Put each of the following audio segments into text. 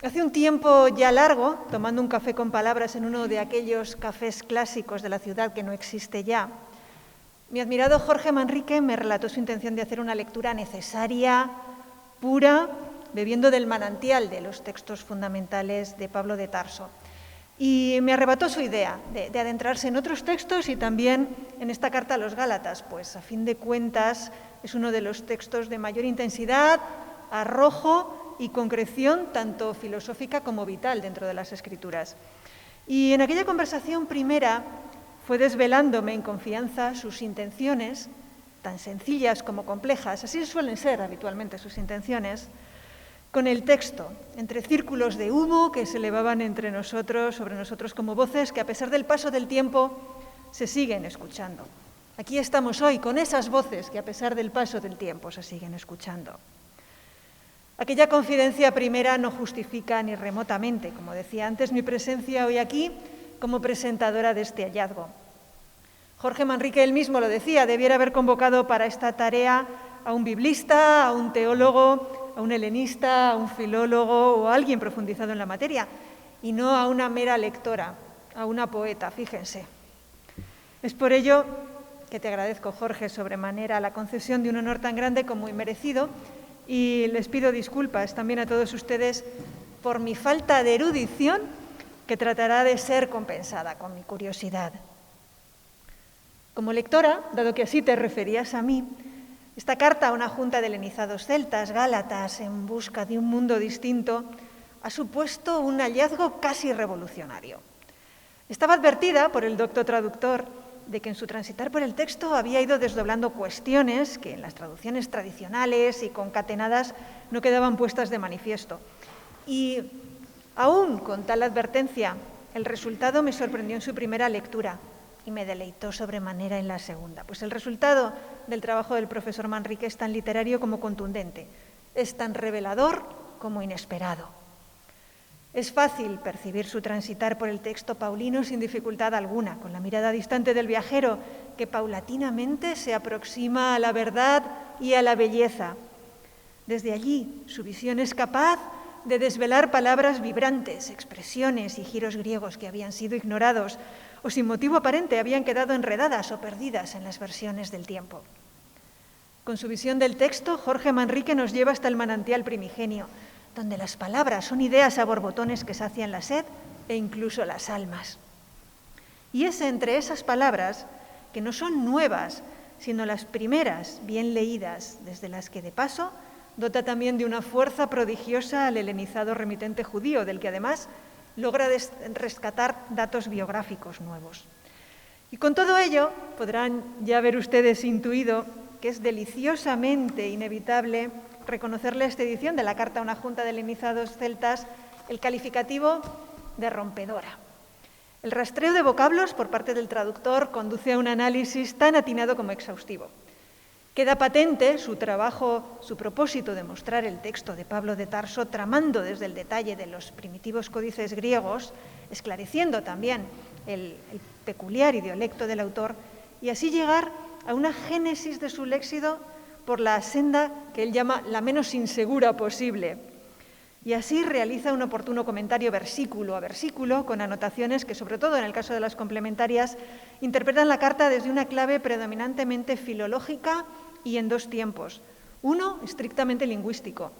Hace un tiempo ya largo, tomando un café con palabras en uno de aquellos cafés clásicos de la ciudad que no existe ya, mi admirado Jorge Manrique me relató su intención de hacer una lectura necesaria, pura, bebiendo del manantial de los textos fundamentales de Pablo de Tarso. Y me arrebató su idea de adentrarse en otros textos y también en esta carta a los Gálatas, pues a fin de cuentas es uno de los textos de mayor intensidad, arrojo y concreción, tanto filosófica como vital dentro de las Escrituras. Y en aquella conversación primera fue desvelándome en confianza sus intenciones, tan sencillas como complejas, así suelen ser habitualmente sus intenciones, con el texto, entre círculos de humo que se elevaban entre nosotros, sobre nosotros como voces que a pesar del paso del tiempo se siguen escuchando. Aquí estamos hoy con esas voces que a pesar del paso del tiempo se siguen escuchando. Aquella confidencia primera no justifica ni remotamente, como decía antes, mi presencia hoy aquí como presentadora de este hallazgo. Jorge Manrique él mismo lo decía, debiera haber convocado para esta tarea a un biblista, a un teólogo, a un helenista, a un filólogo o a alguien profundizado en la materia, y no a una mera lectora, a una poeta, fíjense. Es por ello que te agradezco, Jorge, sobremanera la concesión de un honor tan grande como inmerecido, y les pido disculpas también a todos ustedes por mi falta de erudición, que tratará de ser compensada con mi curiosidad. Como lectora, dado que así te referías a mí, esta carta a una junta de helenizados celtas, gálatas, en busca de un mundo distinto, ha supuesto un hallazgo casi revolucionario. Estaba advertida por el docto traductor de que en su transitar por el texto había ido desdoblando cuestiones que en las traducciones tradicionales y concatenadas no quedaban puestas de manifiesto. Y aún con tal advertencia, el resultado me sorprendió en su primera lectura y me deleitó sobremanera en la segunda. Pues el resultado del trabajo del profesor Manrique es tan literario como contundente, es tan revelador como inesperado. Es fácil percibir su transitar por el texto paulino sin dificultad alguna, con la mirada distante del viajero que paulatinamente se aproxima a la verdad y a la belleza. Desde allí, su visión es capaz de desvelar palabras vibrantes, expresiones y giros griegos que habían sido ignorados o sin motivo aparente habían quedado enredadas o perdidas en las versiones del tiempo. Con su visión del texto, Jorge Manrique nos lleva hasta el manantial primigenio, donde las palabras son ideas a borbotones que sacian la sed e incluso las almas. Y es entre esas palabras, que no son nuevas, sino las primeras bien leídas, desde las que de paso dota también de una fuerza prodigiosa al helenizado remitente judío, del que además logra rescatar datos biográficos nuevos. Y con todo ello, podrán ya haber ustedes intuido que es deliciosamente inevitable reconocerle a esta edición de la Carta a una Junta de helenizados celtas el calificativo de rompedora. El rastreo de vocablos por parte del traductor conduce a un análisis tan atinado como exhaustivo. Queda patente su trabajo, su propósito de mostrar el texto de Pablo de Tarso tramando desde el detalle de los primitivos códices griegos, esclareciendo también el peculiar idiolecto del autor y así llegar a una génesis de su léxico por la senda que él llama la menos insegura posible. Y así realiza un oportuno comentario versículo a versículo con anotaciones que, sobre todo en el caso de las complementarias, interpretan la carta desde una clave predominantemente filológica y en dos tiempos. Uno, estrictamente lingüístico,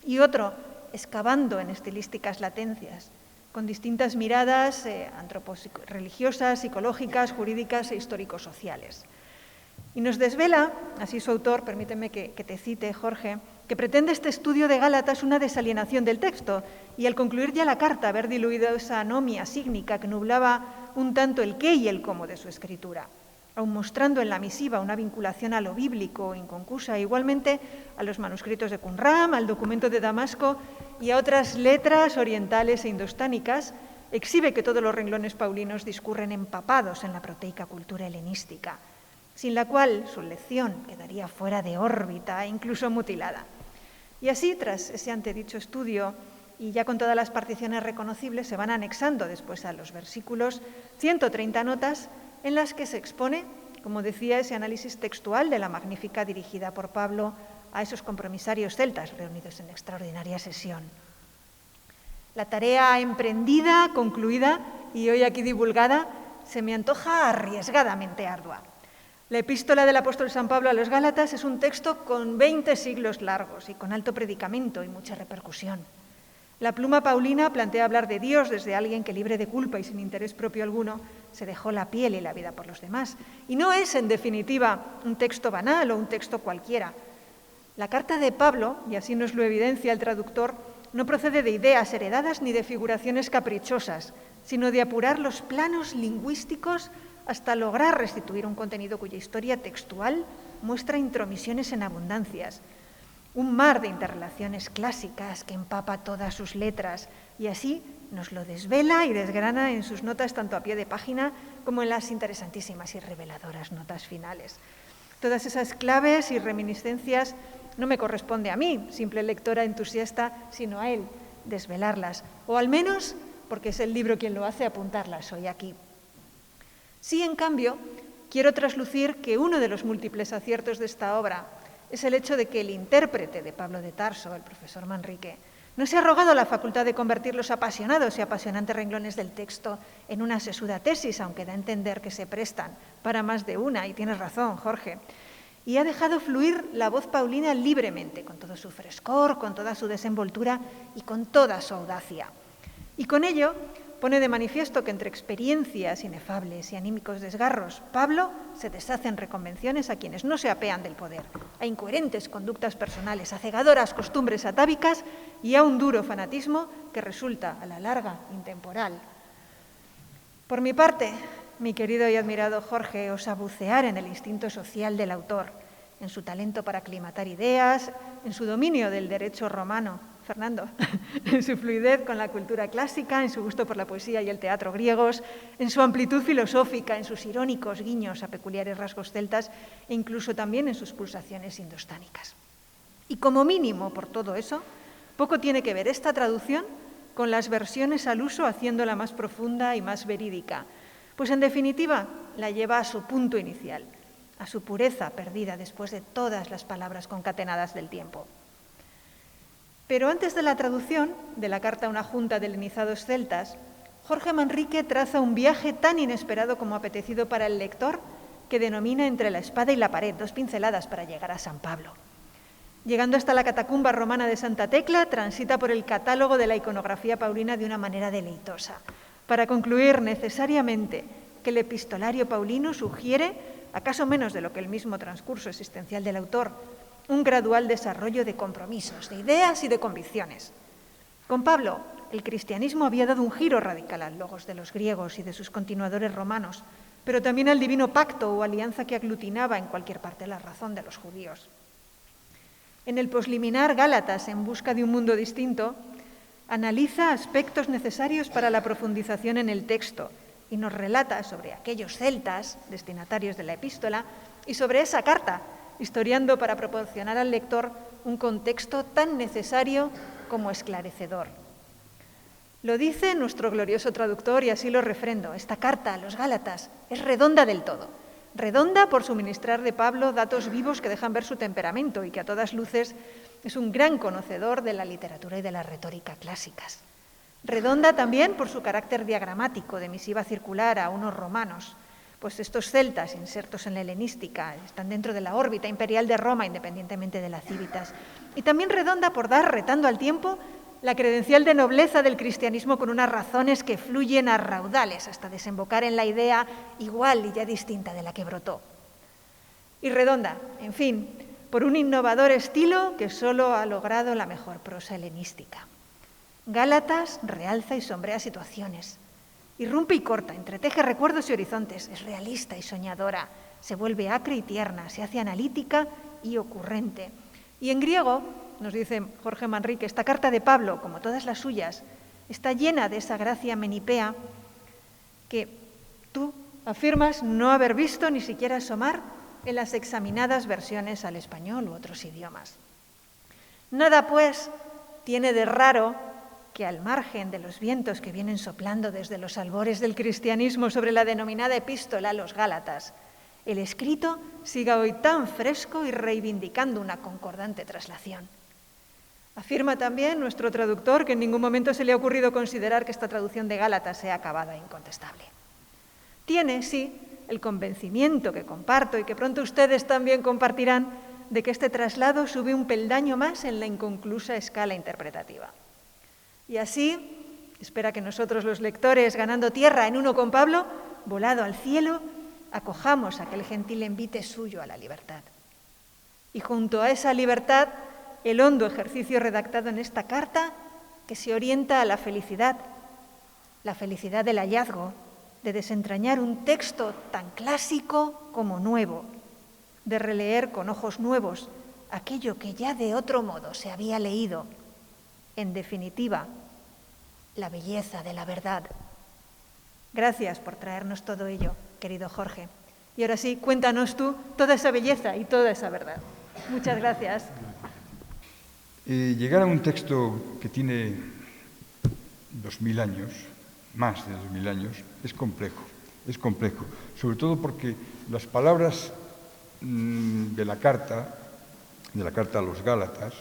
y otro, excavando en estilísticas latencias, con distintas miradas religiosas, psicológicas, jurídicas e histórico-sociales. Y nos desvela, así su autor, permíteme que te cite, Jorge, que pretende este estudio de Gálatas una desalienación del texto y al concluir ya la carta haber diluido esa anomia sígnica que nublaba un tanto el qué y el cómo de su escritura, aun mostrando en la misiva una vinculación a lo bíblico inconcusa, igualmente a los manuscritos de Qumran, al documento de Damasco y a otras letras orientales e indostánicas, exhibe que todos los renglones paulinos discurren empapados en la proteica cultura helenística, sin la cual su lección quedaría fuera de órbita e incluso mutilada. Y así, tras ese antedicho estudio, y ya con todas las particiones reconocibles, se van anexando después a los versículos 130 notas en las que se expone, como decía, ese análisis textual de la magnífica dirigida por Pablo a esos compromisarios celtas reunidos en extraordinaria sesión. La tarea emprendida, concluida y hoy aquí divulgada se me antoja arriesgadamente ardua. La epístola del apóstol San Pablo a los Gálatas es un texto con 20 siglos largos y con alto predicamento y mucha repercusión. La pluma paulina plantea hablar de Dios desde alguien que, libre de culpa y sin interés propio alguno, se dejó la piel y la vida por los demás. Y no es, en definitiva, un texto banal o un texto cualquiera. La carta de Pablo, y así nos lo evidencia el traductor, no procede de ideas heredadas ni de figuraciones caprichosas, sino de apurar los planos lingüísticos hasta lograr restituir un contenido cuya historia textual muestra intromisiones en abundancias. Un mar de interrelaciones clásicas que empapa todas sus letras y así nos lo desvela y desgrana en sus notas tanto a pie de página como en las interesantísimas y reveladoras notas finales. Todas esas claves y reminiscencias no me corresponde a mí, simple lectora entusiasta, sino a él desvelarlas, o al menos, porque es el libro quien lo hace, apuntarlas hoy aquí. Sí, en cambio, quiero traslucir que uno de los múltiples aciertos de esta obra es el hecho de que el intérprete de Pablo de Tarso, el profesor Manrique, no se ha arrogado la facultad de convertir los apasionados y apasionantes renglones del texto en una sesuda tesis, aunque da a entender que se prestan para más de una, y tienes razón, Jorge, y ha dejado fluir la voz paulina libremente, con todo su frescor, con toda su desenvoltura y con toda su audacia. Y con ello pone de manifiesto que entre experiencias inefables y anímicos desgarros, Pablo se deshace en reconvenciones a quienes no se apean del poder, a incoherentes conductas personales, a cegadoras costumbres atávicas y a un duro fanatismo que resulta, a la larga, intemporal. Por mi parte, mi querido y admirado Jorge, osa bucear en el instinto social del autor, en su talento para aclimatar ideas, en su dominio del derecho romano, Fernando, en su fluidez con la cultura clásica, en su gusto por la poesía y el teatro griegos, en su amplitud filosófica, en sus irónicos guiños a peculiares rasgos celtas e incluso también en sus pulsaciones indostánicas. Y como mínimo, por todo eso, poco tiene que ver esta traducción con las versiones al uso, haciéndola más profunda y más verídica, pues en definitiva la lleva a su punto inicial, a su pureza perdida después de todas las palabras concatenadas del tiempo. Pero antes de la traducción de la carta a una junta de helenizados celtas, Jorge Manrique traza un viaje tan inesperado como apetecido para el lector que denomina Entre la espada y la pared, 2 pinceladas para llegar a San Pablo. Llegando hasta la catacumba romana de Santa Tecla, transita por el catálogo de la iconografía paulina de una manera deleitosa, para concluir necesariamente que el epistolario paulino sugiere, acaso menos de lo que el mismo transcurso existencial del autor, un gradual desarrollo de compromisos, de ideas y de convicciones. Con Pablo, el cristianismo había dado un giro radical al logos de los griegos y de sus continuadores romanos, pero también al divino pacto o alianza que aglutinaba en cualquier parte la razón de los judíos. En el posliminar Gálatas, en busca de un mundo distinto, analiza aspectos necesarios para la profundización en el texto y nos relata sobre aquellos celtas, destinatarios de la epístola, y sobre esa carta, historiando para proporcionar al lector un contexto tan necesario como esclarecedor. Lo dice nuestro glorioso traductor y así lo refrendo. Esta carta a los Gálatas es redonda del todo. Redonda por suministrar de Pablo datos vivos que dejan ver su temperamento y que a todas luces es un gran conocedor de la literatura y de la retórica clásicas. Redonda también por su carácter diagramático de misiva circular a unos romanos, pues estos celtas, insertos en la helenística, están dentro de la órbita imperial de Roma, independientemente de la civitas. Y también redonda por dar, retando al tiempo, la credencial de nobleza del cristianismo con unas razones que fluyen a raudales hasta desembocar en la idea igual y ya distinta de la que brotó. Y redonda, en fin, por un innovador estilo que solo ha logrado la mejor prosa helenística. Gálatas realza y sombrea situaciones. Irrumpe y corta, entreteje recuerdos y horizontes, es realista y soñadora, se vuelve acre y tierna, se hace analítica y ocurrente. Y en griego, nos dice Jorge Manrique, esta carta de Pablo, como todas las suyas, está llena de esa gracia menipea que tú afirmas no haber visto ni siquiera asomar en las examinadas versiones al español u otros idiomas. Nada, pues, tiene de raro que al margen de los vientos que vienen soplando desde los albores del cristianismo sobre la denominada epístola a los Gálatas, el escrito siga hoy tan fresco y reivindicando una concordante traslación. Afirma también nuestro traductor que en ningún momento se le ha ocurrido considerar que esta traducción de Gálatas sea acabada e incontestable. Tiene, sí, el convencimiento que comparto y que pronto ustedes también compartirán de que este traslado sube un peldaño más en la inconclusa escala interpretativa. Y así, espera que nosotros los lectores, ganando tierra en uno con Pablo, volado al cielo, acojamos aquel gentil envite suyo a la libertad. Y junto a esa libertad, el hondo ejercicio redactado en esta carta que se orienta a la felicidad del hallazgo, de desentrañar un texto tan clásico como nuevo, de releer con ojos nuevos aquello que ya de otro modo se había leído. En definitiva, la belleza de la verdad. Gracias por traernos todo ello, querido Jorge. Y ahora sí, cuéntanos tú toda esa belleza y toda esa verdad. Muchas gracias. Llegar a un texto que tiene 2000 años, más de 2000 años, es complejo, sobre todo porque las palabras de la carta a los Gálatas,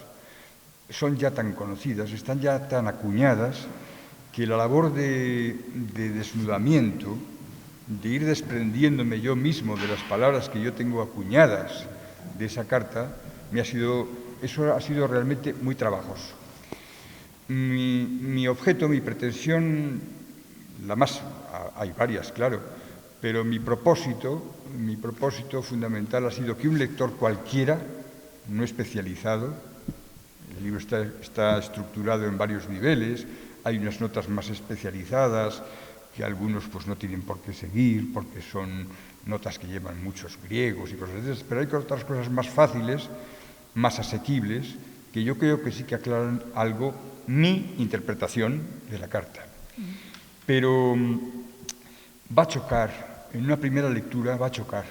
son ya tan conocidas, están ya tan acuñadas, que la labor de desnudamiento, de ir desprendiéndome yo mismo de las palabras que yo tengo acuñadas de esa carta, eso ha sido realmente muy trabajoso. Mi objeto, mi pretensión, hay varias, claro, pero mi propósito fundamental ha sido que un lector cualquiera, no especializado, el libro está estructurado en varios niveles, hay unas notas más especializadas que algunos pues no tienen por qué seguir, porque son notas que llevan muchos griegos y cosas de esas, pero hay otras cosas más fáciles, más asequibles, que yo creo que sí que aclaran algo mi interpretación de la carta. Pero va a chocar, en una primera lectura va a chocar,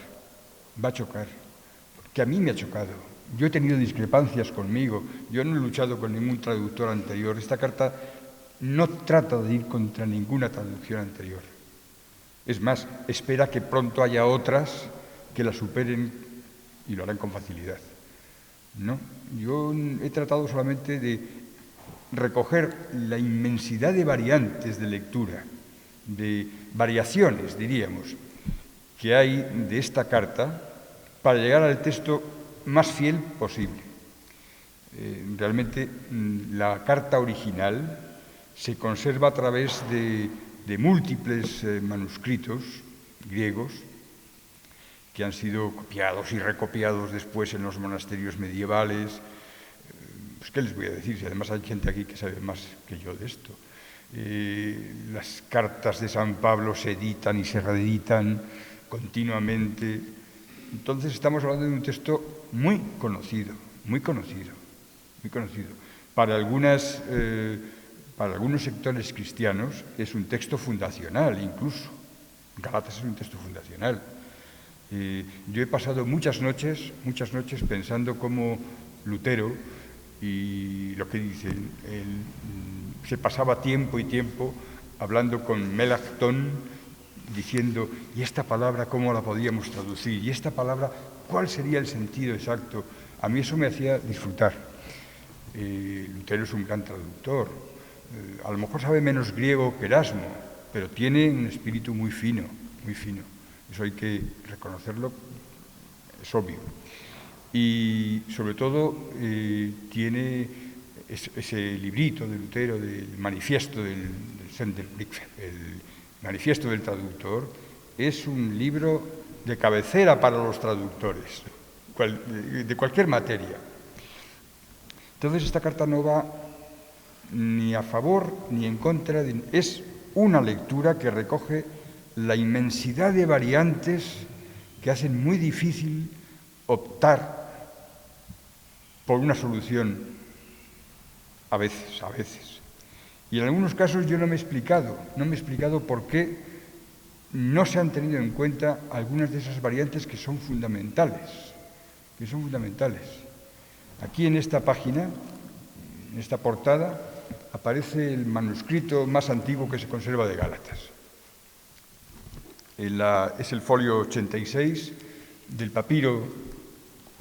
que a mí me ha chocado. Yo he tenido discrepancias conmigo, yo no he luchado con ningún traductor anterior. Esta carta no trata de ir contra ninguna traducción anterior. Es más, espera que pronto haya otras que la superen y lo harán con facilidad. No, yo he tratado solamente de recoger la inmensidad de variantes de lectura, de variaciones, diríamos, que hay de esta carta para llegar al texto más fiel posible. Realmente la carta original se conserva a través de múltiples manuscritos griegos que han sido copiados y recopiados después en los monasterios medievales. Pues, ¿qué les voy a decir? Si además hay gente aquí que sabe más que yo de esto. Las cartas de San Pablo se editan y se reeditan continuamente. Entonces estamos hablando de un texto muy conocido. Para algunos sectores cristianos es un texto fundacional, incluso. Gálatas es un texto fundacional. Yo he pasado muchas noches pensando cómo Lutero, y lo que dicen, se pasaba tiempo y tiempo hablando con Melanchthon, diciendo, ¿y esta palabra cómo la podíamos traducir? ¿Y esta palabra cuál sería el sentido exacto? A mí eso me hacía disfrutar. Lutero es un gran traductor. A lo mejor sabe menos griego que Erasmo, pero tiene un espíritu muy fino. Eso hay que reconocerlo, es obvio. Y sobre todo tiene ese librito de Lutero, del manifiesto del manifiesto del traductor, es un libro de cabecera para los traductores, de cualquier materia. Entonces esta carta no va ni a favor ni en contra, es una lectura que recoge la inmensidad de variantes que hacen muy difícil optar por una solución a veces. Y en algunos casos yo no me he explicado por qué no se han tenido en cuenta algunas de esas variantes que son fundamentales. Aquí en esta página, en esta portada, aparece el manuscrito más antiguo que se conserva de Gálatas. Es el folio 86 del papiro,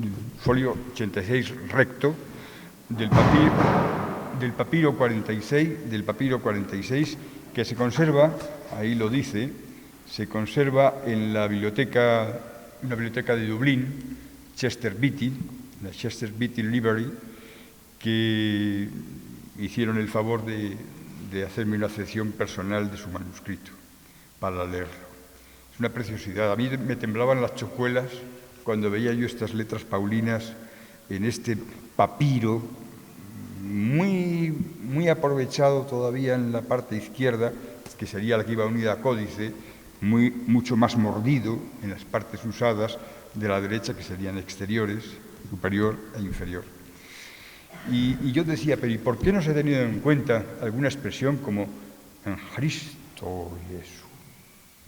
el folio 86 recto, del papiro 46, que se conserva, ahí lo dice, se conserva en una biblioteca de Dublín, Chester Beatty, la Chester Beatty Library, que hicieron el favor de hacerme una sección personal de su manuscrito para leerlo. Es una preciosidad. A mí me temblaban las chocuelas cuando veía yo estas letras paulinas en este papiro, muy, muy aprovechado todavía en la parte izquierda, que sería la que iba unida a códice, mucho más mordido en las partes usadas de la derecha, que serían exteriores, superior e inferior. Y yo decía, pero ¿y por qué no se ha tenido en cuenta alguna expresión como en Cristo Jesús?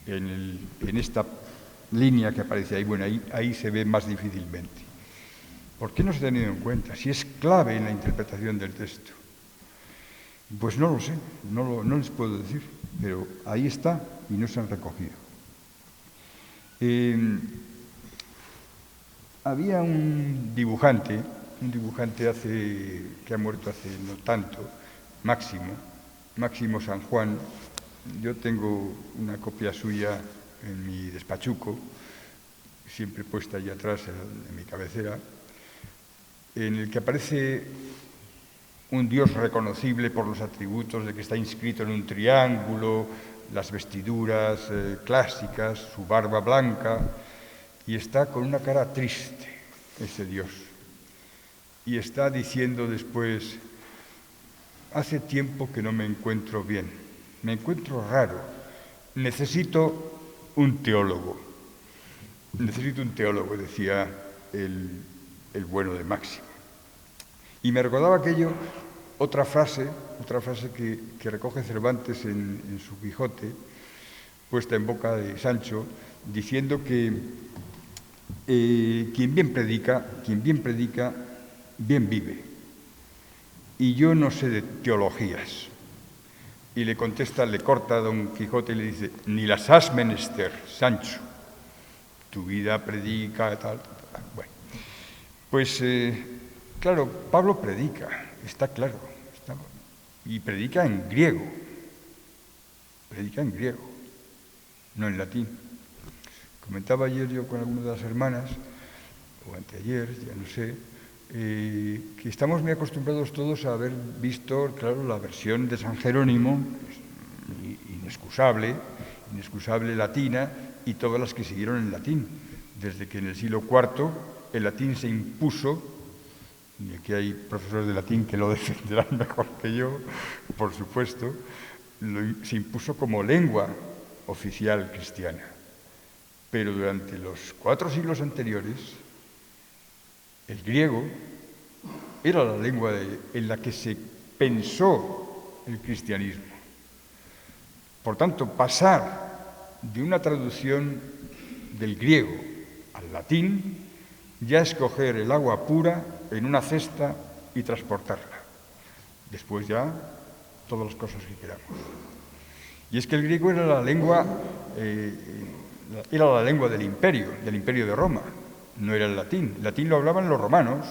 En esta línea que aparece ahí, bueno, ahí se ve más difícilmente. ¿Por qué no se ha tenido en cuenta? Si es clave en la interpretación del texto. Pues no lo sé, no les puedo decir, pero ahí está y no se han recogido. Había un dibujante que ha muerto hace no tanto, Máximo San Juan. Yo tengo una copia suya en mi despachuco, siempre puesta allí atrás en mi cabecera, en el que aparece un Dios reconocible por los atributos de que está inscrito en un triángulo, las vestiduras clásicas, su barba blanca, y está con una cara triste, ese Dios. Y está diciendo después, hace tiempo que no me encuentro bien, me encuentro raro, necesito un teólogo, decía el bueno de Máximo. Y me recordaba aquello, otra frase que recoge Cervantes en su Quijote, puesta en boca de Sancho, diciendo que quien bien predica, bien vive. Y yo no sé de teologías. Y le corta a Don Quijote y le dice, ni las has menester, Sancho. Tu vida predica, tal. Bueno, pues claro, Pablo predica, está claro, y predica en griego, no en latín. Comentaba ayer yo con alguna de las hermanas, o anteayer, ya no sé, que estamos muy acostumbrados todos a haber visto, claro, la versión de San Jerónimo, inexcusable latina, y todas las que siguieron en latín, desde que en el siglo IV el latín se impuso, y aquí hay profesores de latín que lo defenderán mejor que yo, por supuesto, se impuso como lengua oficial cristiana. Pero durante los 4 siglos anteriores, el griego era la lengua en la que se pensó el cristianismo. Por tanto, pasar de una traducción del griego al latín ya es coger el agua pura en una cesta y transportarla. Después ya todas las cosas que queramos. Y es que el griego era la lengua del imperio de Roma, no era el latín. El latín lo hablaban los romanos,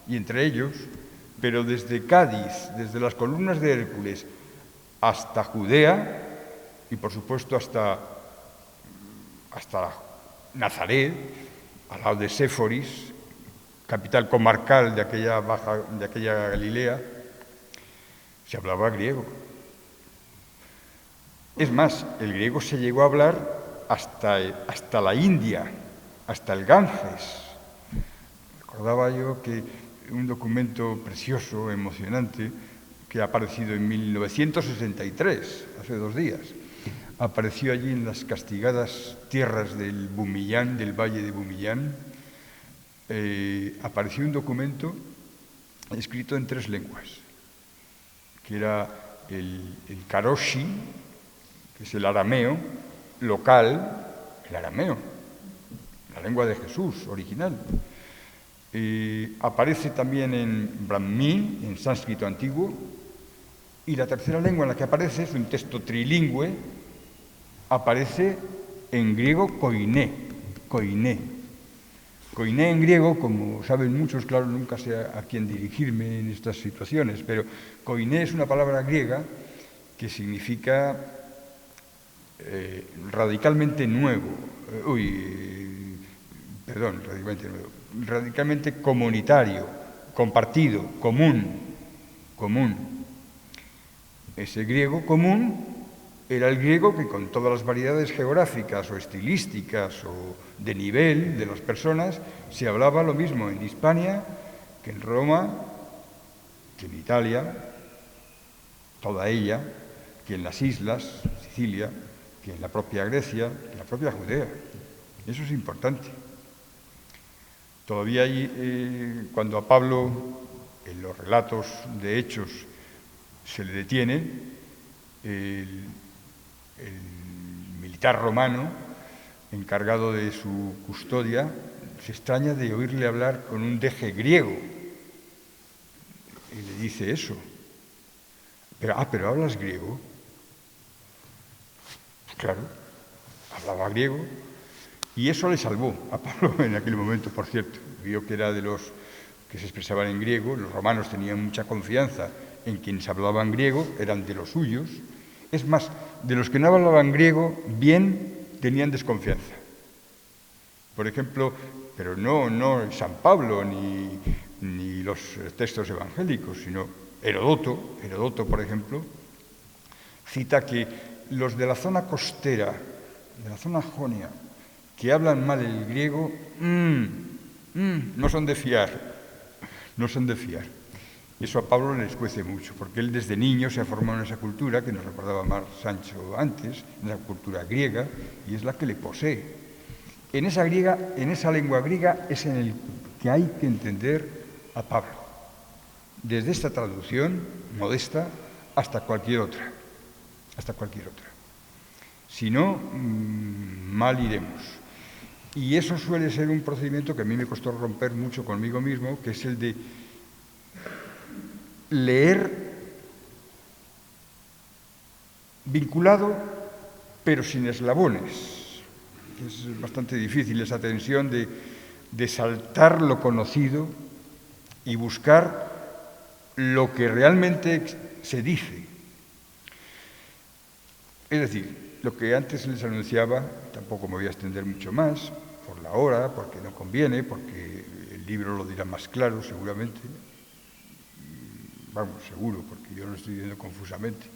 y entre ellos, pero desde Cádiz, desde las columnas de Hércules, hasta Judea, y por supuesto hasta Nazaret, al lado de Séforis, capital comarcal de aquella Galilea, se hablaba griego. Es más, el griego se llegó a hablar hasta la India, hasta el Ganges. Recordaba yo que un documento precioso, emocionante, que ha aparecido en 1963, hace 2 días, apareció allí en las castigadas tierras del Bumillán, del valle de Bumillán, apareció un documento escrito en 3 lenguas, que era el Karoshi, que es el arameo local, la lengua de Jesús original. Aparece también en Brahmi, en sánscrito antiguo, y la tercera lengua en la que aparece, es un texto trilingüe, aparece en griego koiné. Koiné en griego, como saben muchos, claro, nunca sé a quién dirigirme en estas situaciones, pero koiné es una palabra griega que significa radicalmente nuevo, radicalmente comunitario, compartido, común. Ese griego común era el griego que, con todas las variedades geográficas o estilísticas o de nivel de las personas, se hablaba lo mismo en Hispania que en Roma, que en Italia, toda ella, que en las islas, Sicilia, que en la propia Grecia, que en la propia Judea. Eso es importante. Todavía hay, cuando a Pablo, en los relatos de Hechos, se le detiene, el militar romano, encargado de su custodia, se extraña de oírle hablar con un deje griego. Y le dice eso. Pero ¿hablas griego? Claro, hablaba griego. Y eso le salvó a Pablo en aquel momento, por cierto. Vio que era de los que se expresaban en griego. Los romanos tenían mucha confianza en quienes hablaban griego, eran de los suyos. Es más, de los que no hablaban griego, bien tenían desconfianza. Por ejemplo, pero no San Pablo ni los textos evangélicos, sino Herodoto, por ejemplo, cita que los de la zona costera, de la zona jonia, que hablan mal el griego, no son de fiar. Eso a Pablo le escuece mucho, porque él desde niño se ha formado en esa cultura, que nos recordaba Mar Sancho antes, en la cultura griega, y es la que le posee. En esa lengua griega es en el que hay que entender a Pablo, desde esta traducción modesta hasta cualquier otra. Si no, mal iremos. Y eso suele ser un procedimiento que a mí me costó romper mucho conmigo mismo, que es el de leer vinculado, pero sin eslabones. Es bastante difícil esa tensión de saltar lo conocido y buscar lo que realmente se dice. Es decir, lo que antes les anunciaba, tampoco me voy a extender mucho más, por la hora, porque no conviene, porque el libro lo dirá más claro seguramente. Vamos, seguro, porque yo lo estoy viendo confusamente.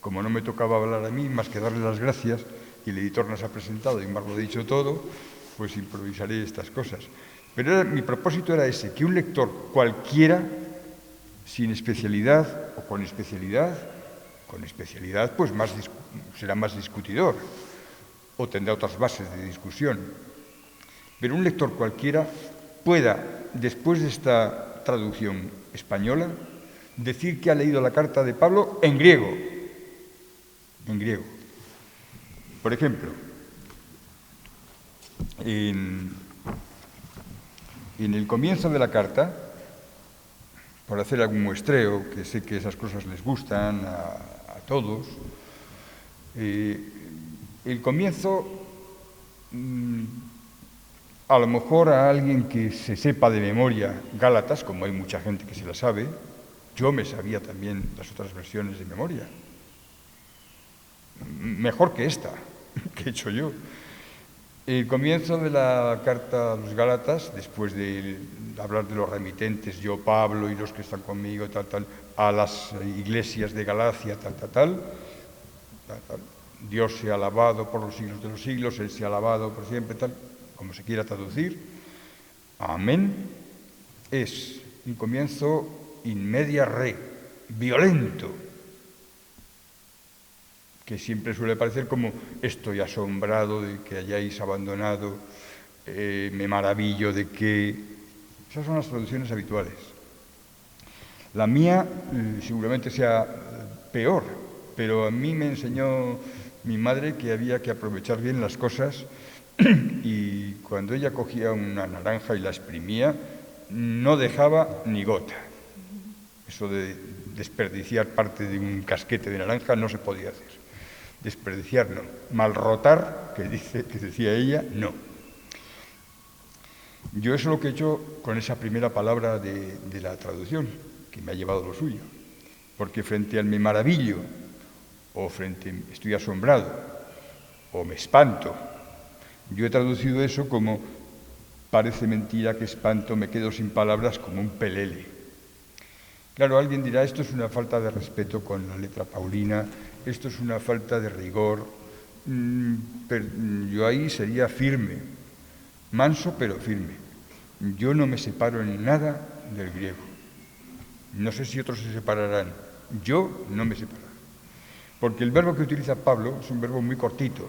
Como no me tocaba hablar a mí, más que darle las gracias, y el editor nos ha presentado y me lo ha dicho todo, pues improvisaré estas cosas. Pero mi propósito era ese, que un lector cualquiera, sin especialidad o con especialidad, pues será más discutidor o tendrá otras bases de discusión. Pero un lector cualquiera pueda, después de esta traducción española, decir que ha leído la carta de Pablo en griego. Por ejemplo, en el comienzo de la carta, por hacer algún muestreo, que sé que esas cosas les gustan a todos, el comienzo, a lo mejor a alguien que se sepa de memoria Gálatas, como hay mucha gente que se la sabe, yo me sabía también las otras versiones de memoria, mejor que esta que he hecho yo. El comienzo de la carta a los Gálatas, después de hablar de los remitentes, yo, Pablo y los que están conmigo, a las iglesias de Galacia, Dios sea alabado por los siglos de los siglos, Él sea alabado por siempre, como se quiera traducir. Amén. Es un comienzo in media re, violento, que siempre suele parecer como estoy asombrado de que hayáis abandonado, me maravillo de que... Esas son las traducciones habituales. La mía seguramente sea peor, pero a mí me enseñó mi madre que había que aprovechar bien las cosas y cuando ella cogía una naranja y la exprimía, no dejaba ni gota. Eso de desperdiciar parte de un casquete de naranja no se podía hacer. Desperdiciar no. Malrotar, que decía ella, no. Yo eso es lo que he hecho con esa primera palabra de la traducción, que me ha llevado lo suyo. Porque frente al me maravillo, o frente estoy asombrado, o me espanto, yo he traducido eso como parece mentira que espanto, me quedo sin palabras como un pelele. Claro, alguien dirá, esto es una falta de respeto con la letra paulina, esto es una falta de rigor. Pero yo ahí sería firme, manso pero firme. Yo no me separo en nada del griego. No sé si otros se separarán. Yo no me separo. Porque el verbo que utiliza Pablo es un verbo muy cortito,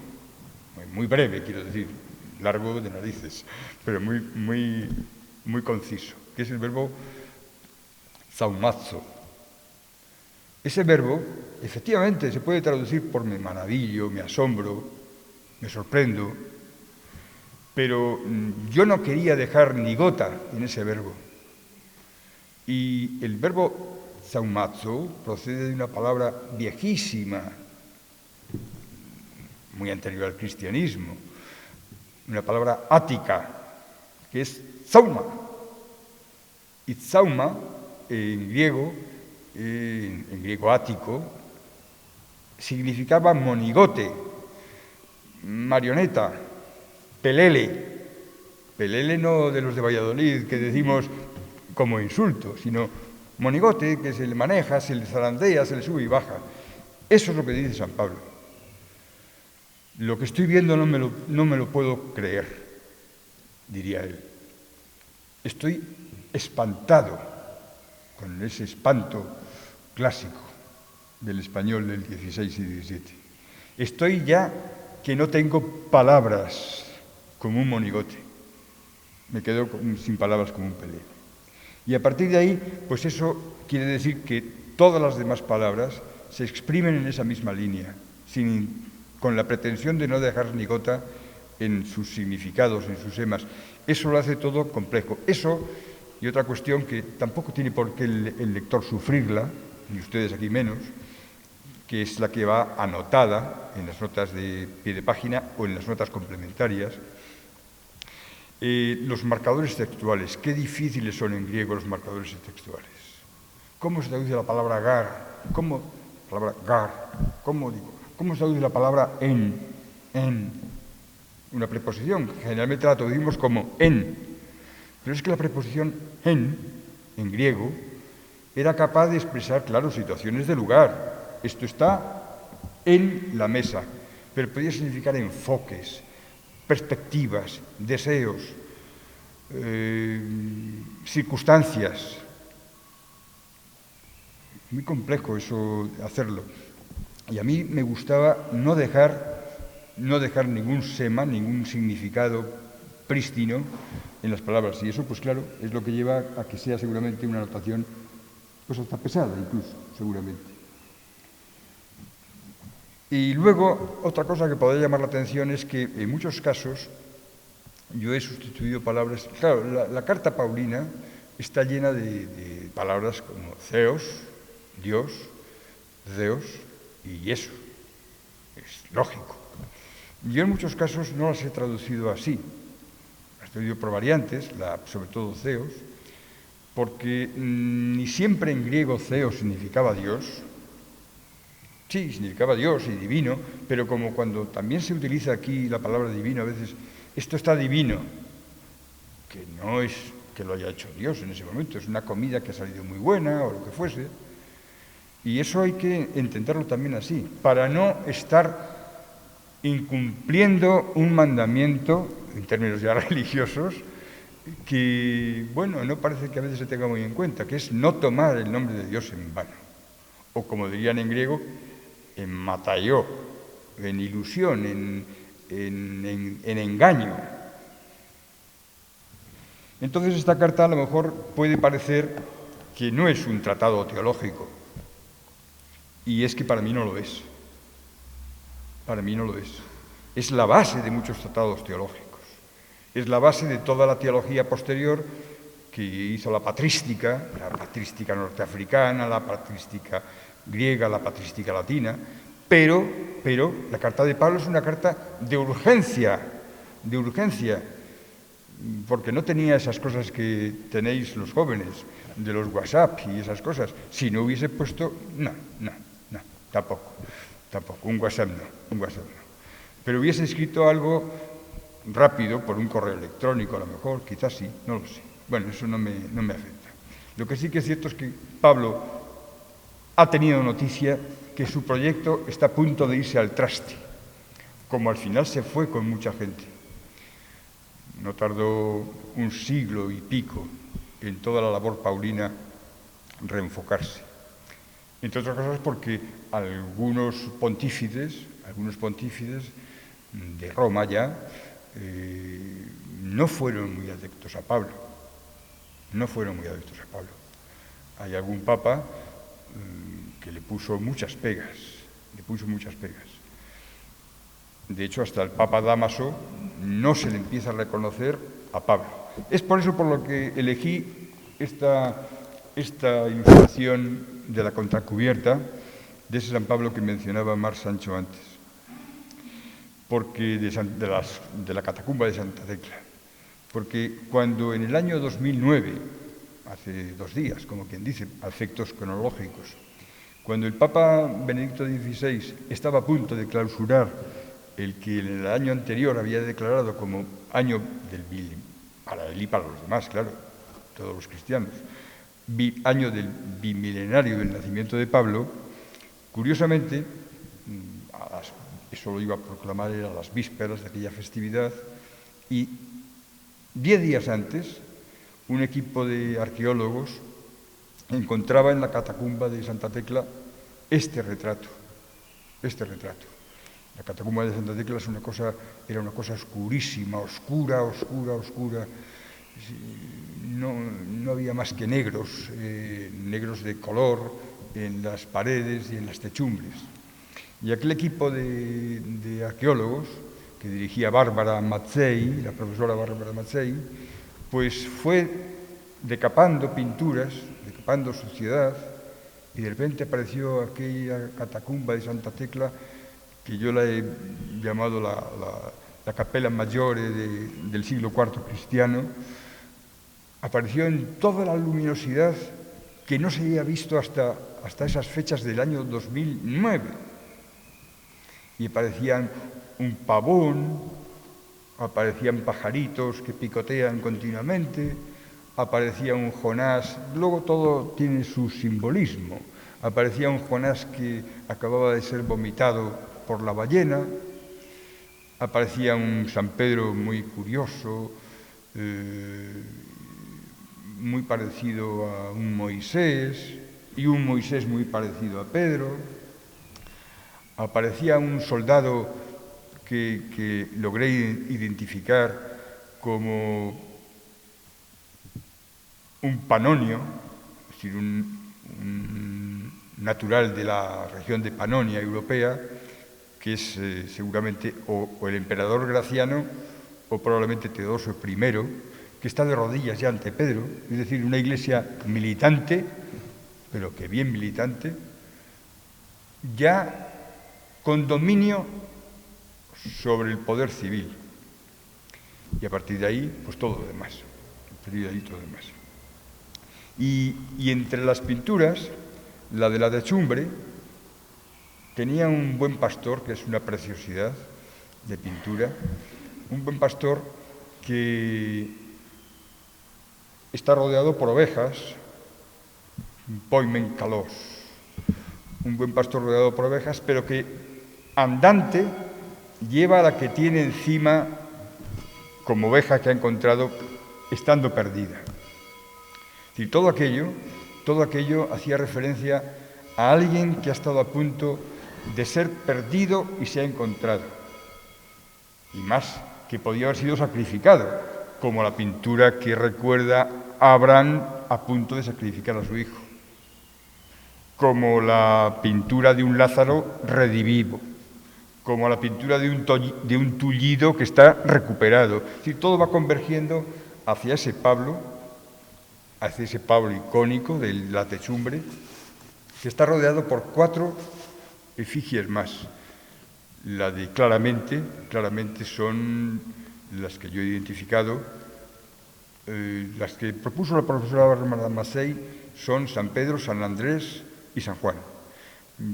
muy breve, quiero decir, largo de narices, pero muy conciso, que es el verbo zaumazo. Ese verbo, efectivamente, se puede traducir por me maravillo, me asombro, me sorprendo, pero yo no quería dejar ni gota en ese verbo. Y el verbo zaumazo procede de una palabra viejísima, muy anterior al cristianismo, una palabra ática, que es zauma. Y zauma, en griego ático, significaba monigote, marioneta, pelele. Pelele no de los de Valladolid, que decimos como insulto, sino monigote, que se le maneja, se le zarandea, se le sube y baja. Eso es lo que dice San Pablo. Lo que estoy viendo no me lo puedo creer, diría él. Estoy espantado con ese espanto clásico del español del 16 y 17. Estoy ya que no tengo palabras como un monigote. Me quedo sin palabras como un pelele. Y a partir de ahí, pues eso quiere decir que todas las demás palabras se exprimen en esa misma línea, con la pretensión de no dejar ni gota en sus significados, en sus emas. Eso lo hace todo complejo. Eso, y otra cuestión que tampoco tiene por qué el lector sufrirla, ni ustedes aquí menos, que es la que va anotada en las notas de pie de página o en las notas complementarias. Los marcadores textuales, qué difíciles son en griego los marcadores textuales. ¿Cómo se traduce la palabra gar? ¿Cómo se traduce la palabra en? Una preposición, generalmente la traducimos como en. Pero es que la preposición en griego, era capaz de expresar, claro, situaciones de lugar. Esto está en la mesa, pero podía significar enfoques, perspectivas, deseos, circunstancias. Muy complejo eso, hacerlo. Y a mí me gustaba no dejar ningún sema, ningún significado prístino en las palabras. Y eso, pues claro, es lo que lleva a que sea seguramente una notación, pues hasta pesada incluso, seguramente. Y luego, otra cosa que podría llamar la atención es que en muchos casos yo he sustituido palabras. Claro, la carta paulina está llena de palabras como theos, Dios, Zeus y eso. Es lógico. Yo en muchos casos no las he traducido así. Las he traducido por variantes, sobre todo Zeus, porque ni siempre en griego Zeus significaba Dios. Sí, significaba Dios y divino, pero como cuando también se utiliza aquí la palabra divino, a veces, esto está divino, que no es que lo haya hecho Dios en ese momento, es una comida que ha salido muy buena o lo que fuese, y eso hay que entenderlo también así, para no estar incumpliendo un mandamiento, en términos ya religiosos, que, bueno, no parece que a veces se tenga muy en cuenta, que es no tomar el nombre de Dios en vano, o como dirían en griego, en matayó, en ilusión, en engaño. Entonces esta carta a lo mejor puede parecer que no es un tratado teológico, y es que para mí no lo es. Para mí no lo es. Es la base de muchos tratados teológicos. Es la base de toda la teología posterior que hizo la patrística norteafricana, la patrística griega, la patrística latina, pero la carta de Pablo es una carta de urgencia. porque no tenía esas cosas que tenéis los jóvenes, de los WhatsApp y esas cosas. Si no hubiese puesto, no, tampoco, un WhatsApp no. Pero hubiese escrito algo rápido, por un correo electrónico a lo mejor, quizás sí, no lo sé. Bueno, eso no me afecta. Lo que sí que es cierto es que Pablo ha tenido noticia que su proyecto está a punto de irse al traste, como al final se fue con mucha gente. No tardó un siglo y pico en toda la labor paulina reenfocarse. Entre otras cosas porque algunos pontífices de Roma ya no fueron muy adeptos a Pablo. Hay algún papa que le puso muchas pegas. De hecho, hasta el Papa Dámaso no se le empieza a reconocer a Pablo. Es por eso por lo que elegí esta ilustración de la contracubierta de ese San Pablo que mencionaba Mar Sancho antes, porque de la catacumba de Santa Tecla. Porque cuando en el año 2009, hace 2 días, como quien dice, a efectos cronológicos, cuando el Papa Benedicto XVI estaba a punto de clausurar el que en el año anterior había declarado como año para él y para los demás, claro, todos los cristianos, año del bimilenario del nacimiento de Pablo, curiosamente, eso lo iba a proclamar a las vísperas de aquella festividad, y 10 días antes, un equipo de arqueólogos encontraba en la catacumba de Santa Tecla este retrato. La catacumba de Santa Tecla era una cosa oscurísima, oscura. No había más que negros de color en las paredes y en las techumbres. Y aquel equipo de arqueólogos que dirigía Bárbara Mazzei, la profesora Bárbara Mazzei, pues fue decapando pinturas, decapando suciedad, y de repente apareció aquella catacumba de Santa Tecla que yo la he llamado la Capella Maggiore del siglo IV cristiano. Apareció en toda la luminosidad que no se había visto hasta esas fechas del año 2009. Y aparecían un pavón, aparecían pajaritos que picotean continuamente, aparecía un Jonás, luego todo tiene su simbolismo. Aparecía un Jonás que acababa de ser vomitado por la ballena, aparecía un San Pedro muy curioso, muy parecido a un Moisés, y un Moisés muy parecido a Pedro. Aparecía un soldado que logré identificar como un panonio, es decir, un natural de la región de Panonia europea, que es seguramente o el emperador Graciano o probablemente Teodosio I, que está de rodillas ya ante Pedro, es decir, una iglesia militante, pero que bien militante, ya con dominio sobre el poder civil. Y a partir de ahí, pues todo lo demás. Y entre las pinturas, la de la techumbre tenía un buen pastor, que es una preciosidad de pintura, un buen pastor que está rodeado por ovejas, un poimen calos, un buen pastor rodeado por ovejas, pero que andante lleva a la que tiene encima como oveja que ha encontrado estando perdida. Es decir, todo aquello hacía referencia a alguien que ha estado a punto de ser perdido y se ha encontrado. Y más, que podía haber sido sacrificado, como la pintura que recuerda a Abraham a punto de sacrificar a su hijo, como la pintura de un Lázaro redivivo, como la pintura de un tullido que está recuperado. Es decir, todo va convergiendo hacia ese Pablo icónico de la techumbre, que está rodeado por 4 efigies más. La de claramente son las que yo he identificado, Las que propuso la profesora Bárbara Macei son San Pedro, San Andrés y San Juan.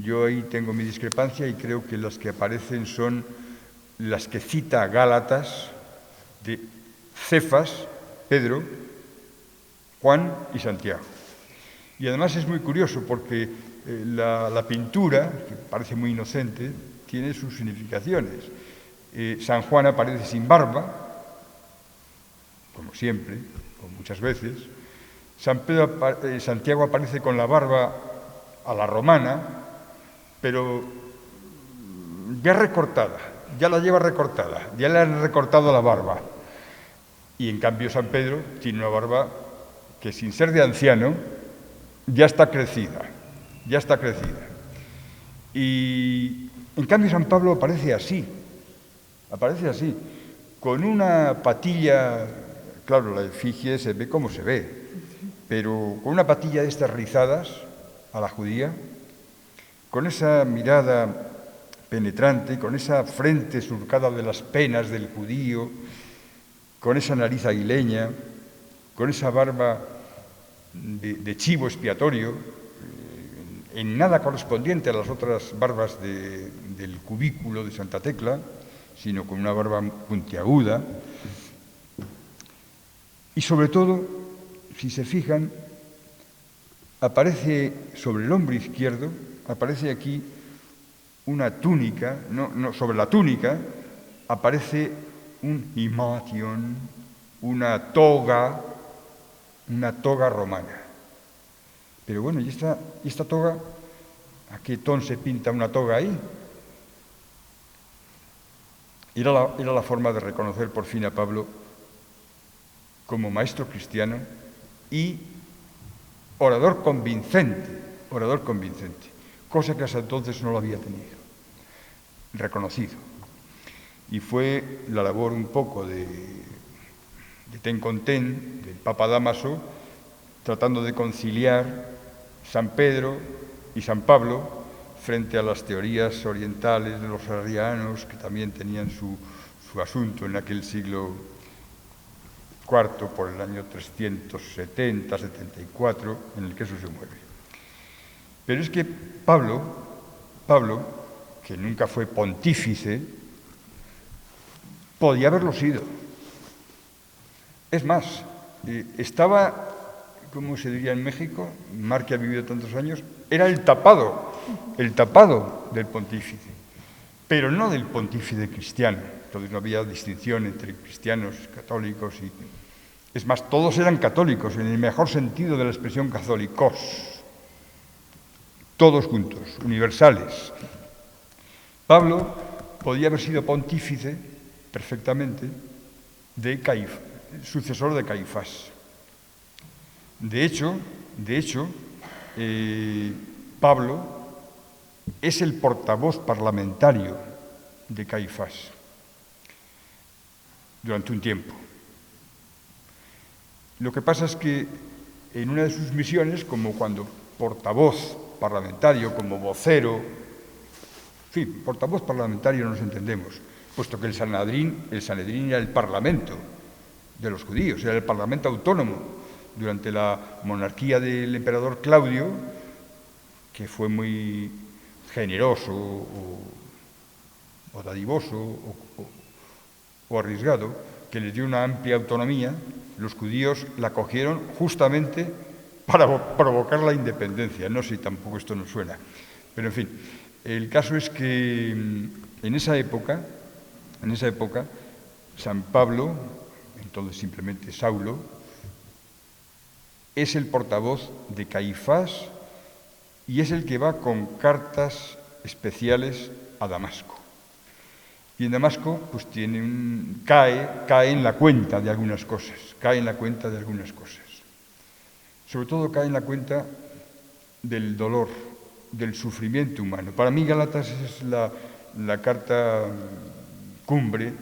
Yo ahí tengo mi discrepancia y creo que las que aparecen son las que cita Gálatas de Cefas, Pedro, Juan y Santiago. Y además es muy curioso porque la pintura, que parece muy inocente, tiene sus significaciones. San Juan aparece sin barba, como siempre, como muchas veces. Santiago aparece con la barba a la romana, pero ya recortada, ya la lleva recortada, ya le han recortado la barba. Y en cambio San Pedro tiene una barba que sin ser de anciano ya está crecida, ya está crecida. Y en cambio San Pablo aparece así, con una patilla, claro, la efigie se ve como se ve, pero con una patilla de estas rizadas a la judía, con esa mirada penetrante, con esa frente surcada de las penas del judío, con esa nariz aguileña, con esa barba de chivo expiatorio, en nada correspondiente a las otras barbas del cubículo de Santa Tecla, sino con una barba puntiaguda. Y sobre todo, si se fijan, aparece sobre el hombro izquierdo, aparece aquí una túnica, no, sobre la túnica aparece un himation, una toga romana. Pero bueno, ¿y esta toga? ¿A qué ton se pinta una toga ahí? Era la forma de reconocer por fin a Pablo como maestro cristiano y orador convincente, cosa que hasta entonces no lo había tenido, reconocido. Y fue la labor un poco de ten con ten, del Papa Dámaso, tratando de conciliar San Pedro y San Pablo frente a las teorías orientales de los arrianos, que también tenían su asunto en aquel siglo IV, por el año 370-74, en el que eso se mueve. Pero es que Pablo, que nunca fue pontífice, podía haberlo sido. Es más, estaba, ¿cómo se diría en México? Mar, que ha vivido tantos años, era el tapado del pontífice, pero no del pontífice cristiano. Entonces no había distinción entre cristianos, católicos y... Es más, todos eran católicos, en el mejor sentido de la expresión católicos. Todos juntos, universales. Pablo podía haber sido pontífice, perfectamente, sucesor de Caifás. De hecho, Pablo es el portavoz parlamentario de Caifás durante un tiempo. Lo que pasa es que en una de sus misiones, como cuando portavoz parlamentario, como vocero, en fin, portavoz parlamentario nos entendemos, puesto que el Sanedrín era el parlamento de los judíos, era el parlamento autónomo durante la monarquía del emperador Claudio, que fue muy generoso o dadivoso o arriesgado, que les dio una amplia autonomía. Los judíos la cogieron justamente para provocar la independencia. No sé, tampoco esto nos suena. Pero, en fin, el caso es que en esa época, San Pablo, entonces simplemente Saulo, es el portavoz de Caifás y es el que va con cartas especiales a Damasco. Y en Damasco, pues cae en la cuenta de algunas cosas, Sobre todo cae en la cuenta del dolor, del sufrimiento humano. Para mí Gálatas es la carta cumbre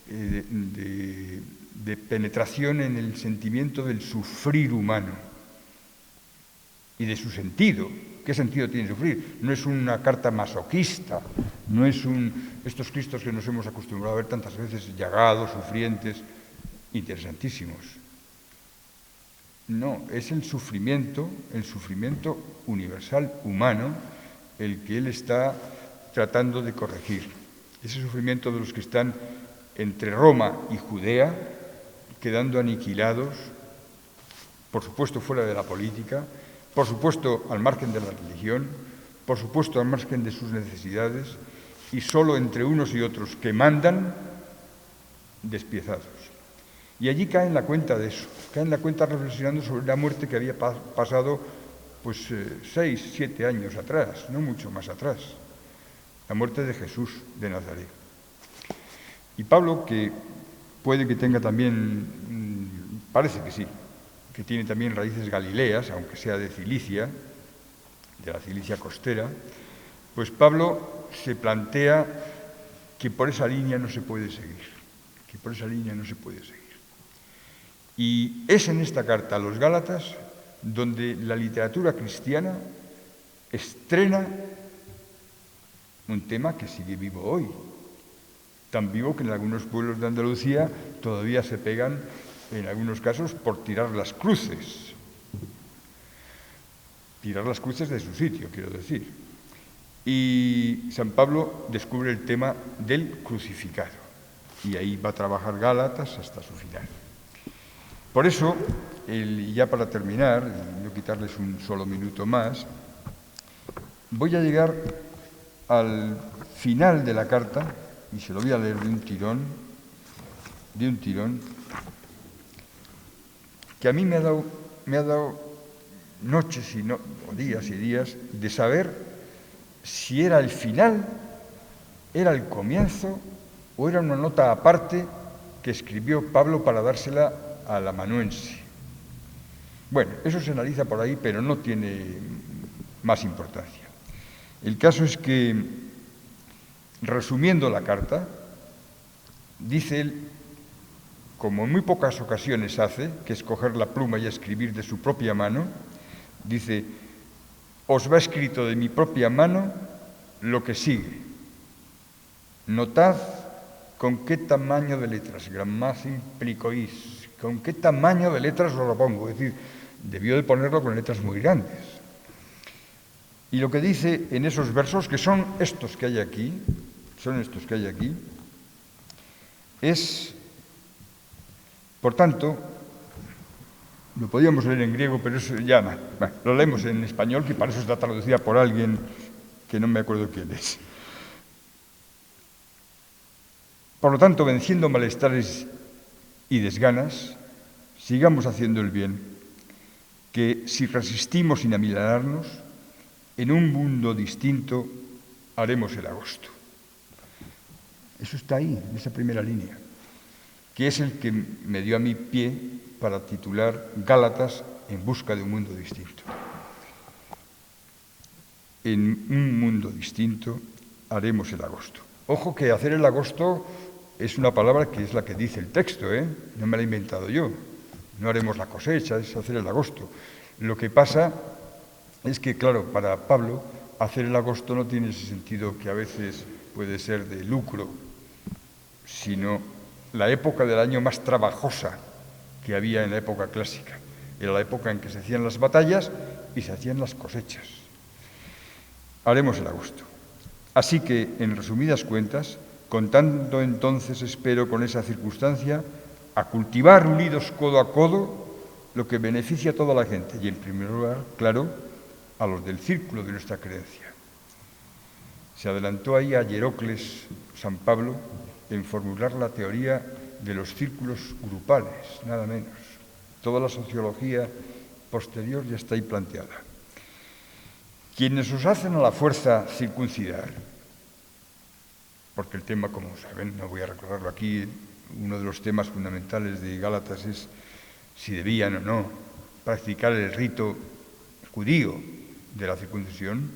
de penetración en el sentimiento del sufrir humano y de su sentido. ¿Qué sentido tiene sufrir? No es una carta masoquista, no es estos Cristos que nos hemos acostumbrado a ver tantas veces, llagados, sufrientes, interesantísimos. No, es el sufrimiento universal humano, el que él está tratando de corregir. Ese sufrimiento de los que están entre Roma y Judea, quedando aniquilados, por supuesto fuera de la política, por supuesto al margen de la religión, por supuesto al margen de sus necesidades, y solo entre unos y otros que mandan, despiezados. Y allí cae en la cuenta de eso, cae en la cuenta reflexionando sobre la muerte que había pasado 6, 7 años atrás, no mucho más atrás, la muerte de Jesús de Nazaret. Y Pablo, que puede que tenga también, parece que sí, que tiene también raíces galileas, aunque sea de Cilicia, de la Cilicia costera, pues Pablo se plantea que por esa línea no se puede seguir, Y es en esta carta a los Gálatas donde la literatura cristiana estrena un tema que sigue vivo hoy, tan vivo que en algunos pueblos de Andalucía todavía se pegan, en algunos casos, por tirar las cruces de su sitio, quiero decir. Y San Pablo descubre el tema del crucificado, y ahí va a trabajar Gálatas hasta su final. Por eso, y ya para terminar, y no quitarles un solo minuto más, voy a llegar al final de la carta, y se lo voy a leer de un tirón, que a mí me ha dado noches o días y días de saber si era el final, era el comienzo, o era una nota aparte que escribió Pablo para dársela al amanuense. Bueno, eso se analiza por ahí, pero no tiene más importancia. El caso es que, resumiendo la carta, dice él, como en muy pocas ocasiones hace, que es coger la pluma y escribir de su propia mano, dice: os va escrito de mi propia mano lo que sigue. Notad con qué tamaño de letras, grammas implicois, con qué tamaño de letras os lo pongo. Es decir, debió de ponerlo con letras muy grandes. Y lo que dice en esos versos, que son estos que hay aquí, es, por tanto, lo podíamos leer en griego, pero eso ya no. Bueno, lo leemos en español, que para eso está traducida por alguien que no me acuerdo quién es. Por lo tanto, venciendo malestares y desganas, sigamos haciendo el bien, que si resistimos sin amilanarnos, en un mundo distinto haremos el agosto. Eso está ahí, en esa primera línea, que es el que me dio a mí pie para titular Gálatas en busca de un mundo distinto. En un mundo distinto haremos el agosto. Ojo que hacer el agosto es una palabra que es la que dice el texto, no me la he inventado yo. No haremos la cosecha, es hacer el agosto. Lo que pasa es que, claro, para Pablo, hacer el agosto no tiene ese sentido que a veces puede ser de lucro, sino la época del año más trabajosa que había en la época clásica. Era la época en que se hacían las batallas y se hacían las cosechas. Haremos el agosto. Así que, en resumidas cuentas, contando entonces, espero, con esa circunstancia, a cultivar unidos codo a codo lo que beneficia a toda la gente, y en primer lugar, claro, a los del círculo de nuestra creencia. Se adelantó ahí a Hierocles San Pablo en formular la teoría de los círculos grupales, nada menos. Toda la sociología posterior ya está ahí planteada. Quienes os hacen a la fuerza circuncidar, porque el tema, como saben, no voy a recordarlo aquí, uno de los temas fundamentales de Gálatas es si debían o no practicar el rito judío de la circuncisión,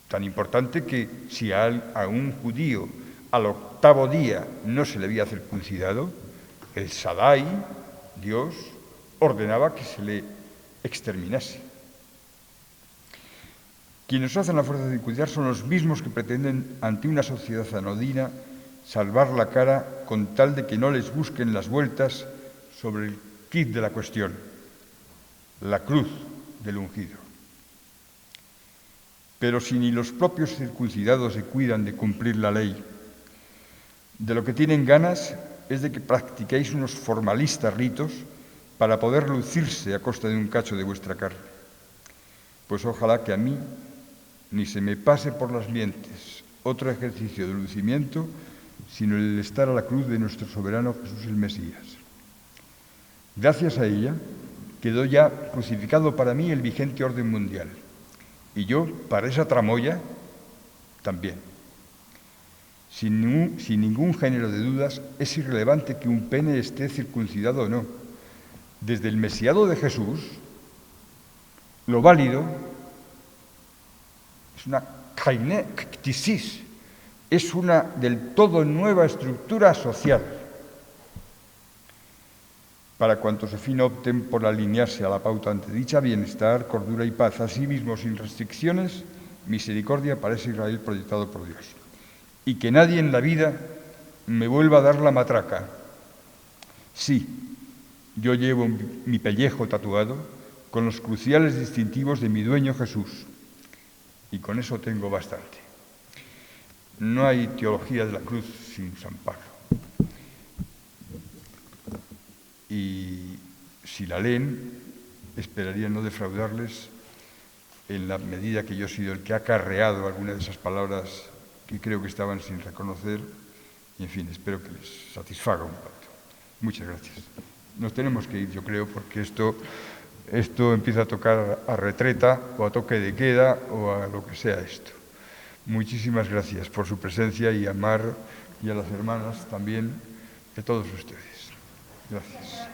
tan importante que si a un judío al 8º día no se le había circuncidado, el Shaddai, Dios, ordenaba que se le exterminase. Quienes hacen la fuerza de circuncidar son los mismos que pretenden, ante una sociedad anodina, salvar la cara con tal de que no les busquen las vueltas sobre el quid de la cuestión. la cruz del ungido. Pero si ni los propios circuncidados se cuidan de cumplir la ley, de lo que tienen ganas es de que practiquéis unos formalistas ritos para poder lucirse a costa de un cacho de vuestra carne. Pues ojalá que a mí ni se me pase por las mientes otro ejercicio de lucimiento, sino el estar a la cruz de nuestro soberano Jesús el Mesías. Gracias a ella quedó ya crucificado para mí el vigente orden mundial, y yo, para esa tramoya, también. Sin ningún género de dudas, es irrelevante que un pene esté circuncidado o no. Desde el mesiado de Jesús, lo válido es una kainektisis, es una del todo nueva estructura social. Para cuantos en fin opten por alinearse a la pauta antedicha, bienestar, cordura y paz, asimismo sin restricciones, misericordia para ese Israel proyectado por Dios. Y que nadie en la vida me vuelva a dar la matraca. Sí, yo llevo mi pellejo tatuado con los cruciales distintivos de mi dueño Jesús, y con eso tengo bastante. No hay teología de la cruz sin San Pablo. Y si la leen, esperaría no defraudarles en la medida que yo he sido el que ha acarreado alguna de esas palabras que creo que estaban sin reconocer, y en fin, espero que les satisfaga un tanto. Muchas gracias. Nos tenemos que ir, yo creo, porque esto empieza a tocar a retreta o a toque de queda o a lo que sea esto. Muchísimas gracias por su presencia y a Mar y a las hermanas también, de todos ustedes. Gracias.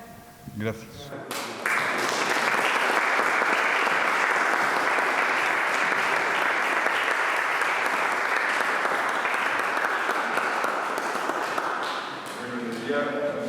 Gracias. Buenos días.